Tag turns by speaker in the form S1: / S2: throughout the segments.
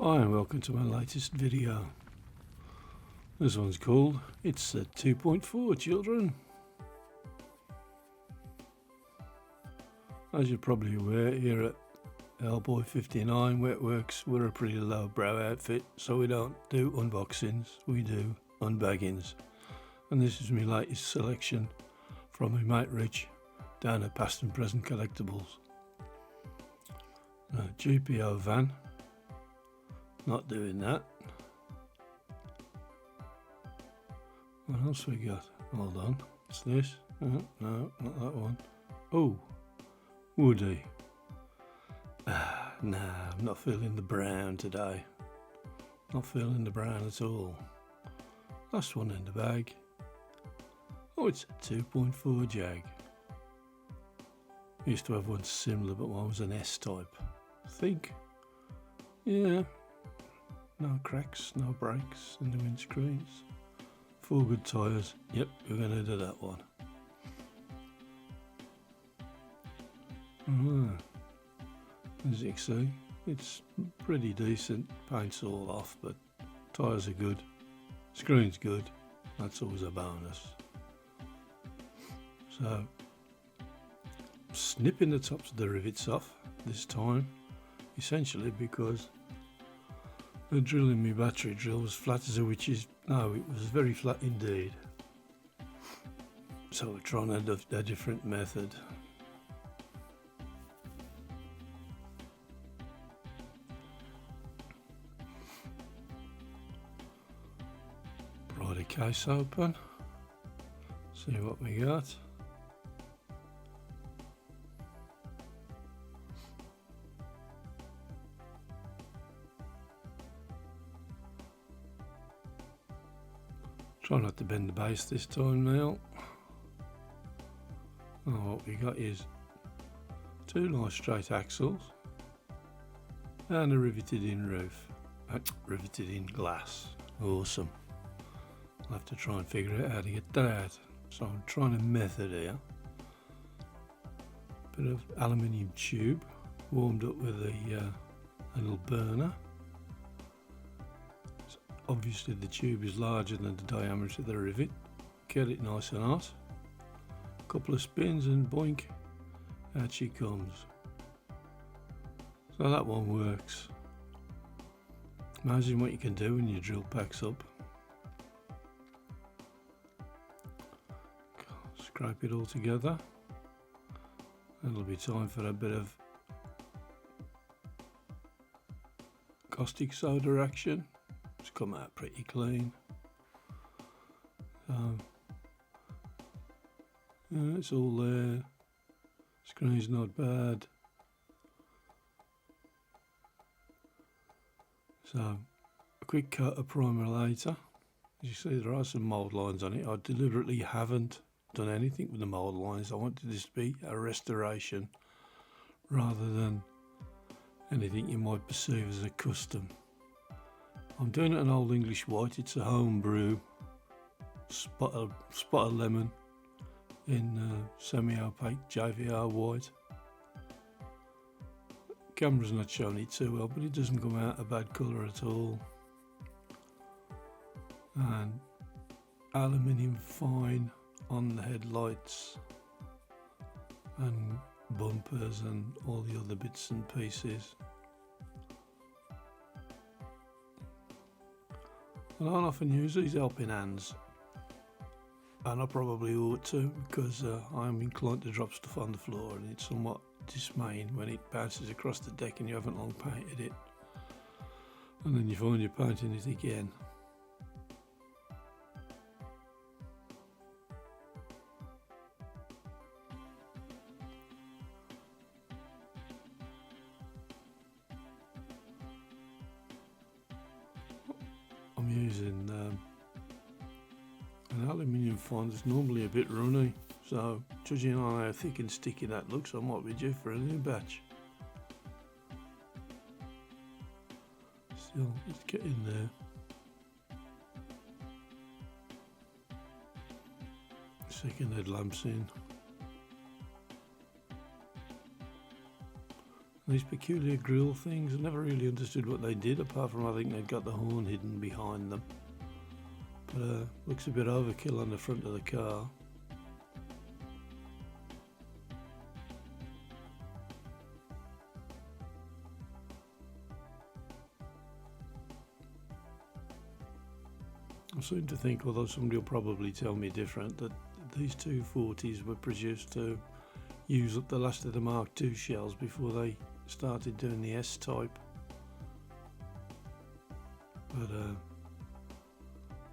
S1: Hi and welcome to my latest video. This one's called It's a 2.4 Children. As you're probably aware, here at Hellboy 59 Wetworks we're a pretty lowbrow outfit, so we don't do unboxings, we do unbaggings. And this is my latest selection from my mate Rich down at Past and Present Collectibles. GPO van. Not doing that. What else we got? Hold on. What's this? No, not that one. Oh, Woody. Nah, I'm not feeling the brown today. Not feeling the brown at all. Last one in the bag. Oh, it's a 2.4 Jag. I used to have one similar, but one was an S-type. I think. Yeah. No cracks, no breaks in the windscreens. 4 good tyres. Yep, we're going to do that one. As you can see, it's pretty decent. Paint's all off, but tyres are good. Screen's good. That's always a bonus. So, snipping the tops of the rivets off this time, essentially because the drill in my battery drill was flat as a witch's. No, it was very flat indeed. So we're trying a different method. Pry the case open. See what we got. Try not to bend the base this time now. Oh, what we got is 2 nice straight axles and a riveted in roof, riveted in glass. Awesome. I'll have to try and figure out how to get that out. So I'm trying a method here. Bit of aluminium tube warmed up with a little burner. Obviously the tube is larger than the diameter of the rivet. Get it nice and hot. Couple of spins and boink, out she comes. So that one works. Imagine what you can do when your drill packs up. Scrape it all together. It'll be time for a bit of caustic soda action. It's come out pretty clean. Yeah, it's all there. Screen's not bad. So a quick coat of primer later. As you see, there are some mould lines on it. I deliberately haven't done anything with the mould lines. I wanted this to be a restoration rather than anything you might perceive as a custom. I'm doing it an Old English white. It's a home brew spot of lemon in semi-opaque JVR white. Camera's not showing it too well, but it doesn't come out a bad colour at all. And aluminium fine on the headlights and bumpers and all the other bits and pieces. I don't often use these helping hands, and I probably ought to, because I'm inclined to drop stuff on the floor, and it's somewhat dismaying when it bounces across the deck and you haven't long painted it, and then you find you're painting it again. I'm using an aluminium fine that's normally a bit runny, so judging on how thick and sticky that looks, I might be due for a new batch. Still, it's getting there. Second headlamps in. These peculiar grill things, I never really understood what they did, apart from I think they'd got the horn hidden behind them. But looks a bit overkill on the front of the car. I seem to think, although somebody will probably tell me different, that these 240s were produced to use up the last of the Mark II shells before they started doing the S-type. But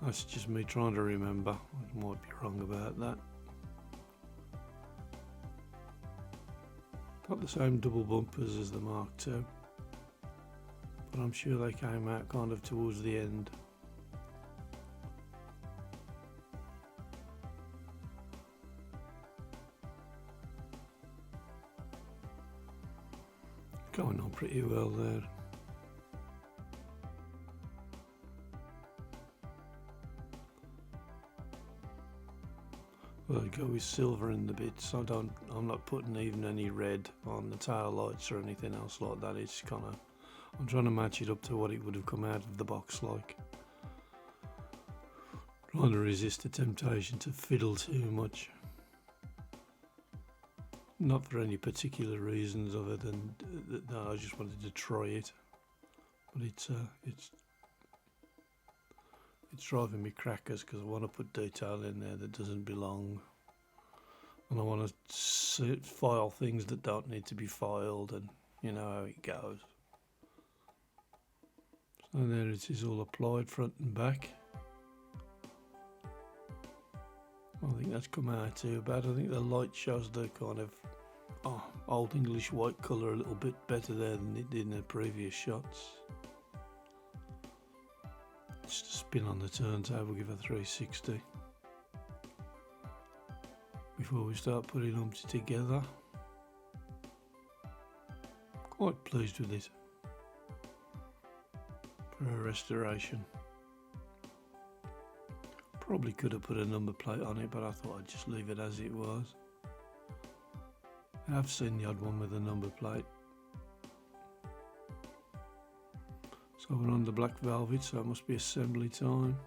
S1: that's just me trying to remember. I might be wrong about that. Got the same double bumpers as the Mark II, but I'm sure they came out kind of towards the end. Going on pretty well there. Well, I'd go with silver in the bits. I'm not putting even any red on the tail lights or anything else like that. It's kind of, I'm trying to match it up to what it would have come out of the box like. Trying to resist the temptation to fiddle too much. Not for any particular reasons other than that I just wanted to try it. But it's driving me crackers because I want to put detail in there that doesn't belong. And I want to file things that don't need to be filed, and you know how it goes. So there it is, all applied front and back. I think that's come out too bad. I think the light shows the kind of old English white colour a little bit better there than it did in the previous shots. Just a spin on the turntable, give a 360 before we start putting them together. Quite pleased with it for a restoration. Probably could have put a number plate on it, but I thought I'd just leave it as it was. I've seen the odd one with a number plate. So we're on the black velvet, so it must be assembly time.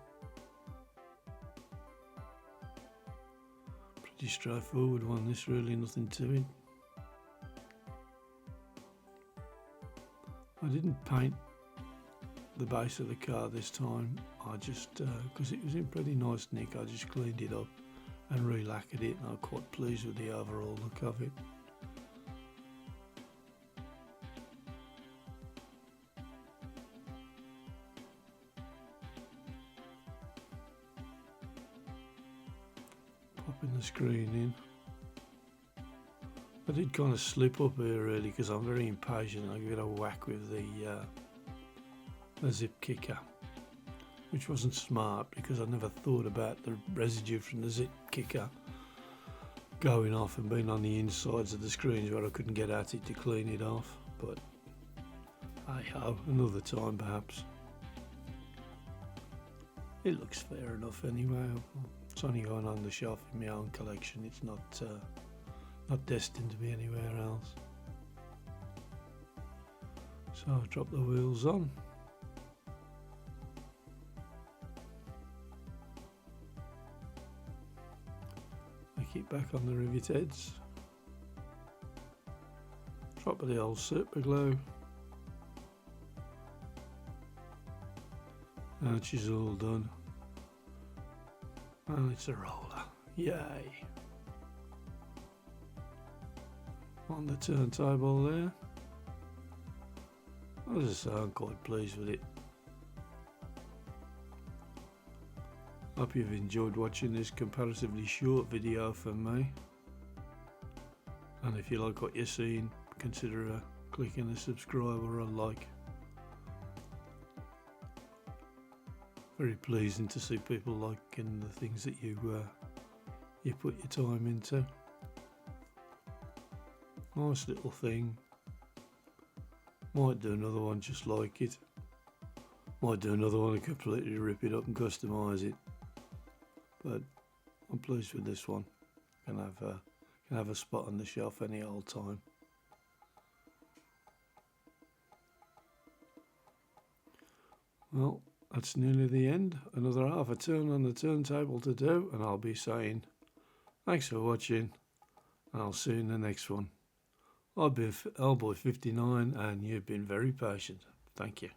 S1: Pretty straightforward one, this, really nothing to it. I didn't paint the base of the car this time. I just, because it was in pretty nice nick, I just cleaned it up and re-lacquered it, and I'm quite pleased with the overall look of it. Popping the screen in. I did kind of slip up here really because I'm very impatient. I give it a whack with the zip kicker, which wasn't smart because I never thought about the residue from the zip kicker going off and being on the insides of the screens where I couldn't get at it to clean it off. But hey ho, another time perhaps. It looks fair enough anyway. It's only going on the shelf in my own collection. It's not destined to be anywhere else. So I'll drop the wheels on. Make it back on the rivet heads. Drop the old super glue. And she's all done. And it's a roller. Yay! On the turntable there. As I say, I'm quite pleased with it. Hope you've enjoyed watching this comparatively short video from me. And if you like what you're seeing, consider clicking a subscribe or a like. Very pleasing to see people liking the things that you put your time into. Nice little thing. Might do another one just like it. Might do another one and completely rip it up and customise it. But I'm pleased with this one. Can have a spot on the shelf any old time. Well, that's nearly the end. Another half a turn on the turntable to do, and I'll be saying thanks for watching, and I'll see you in the next one. I've been Elboy59, and you've been very patient. Thank you.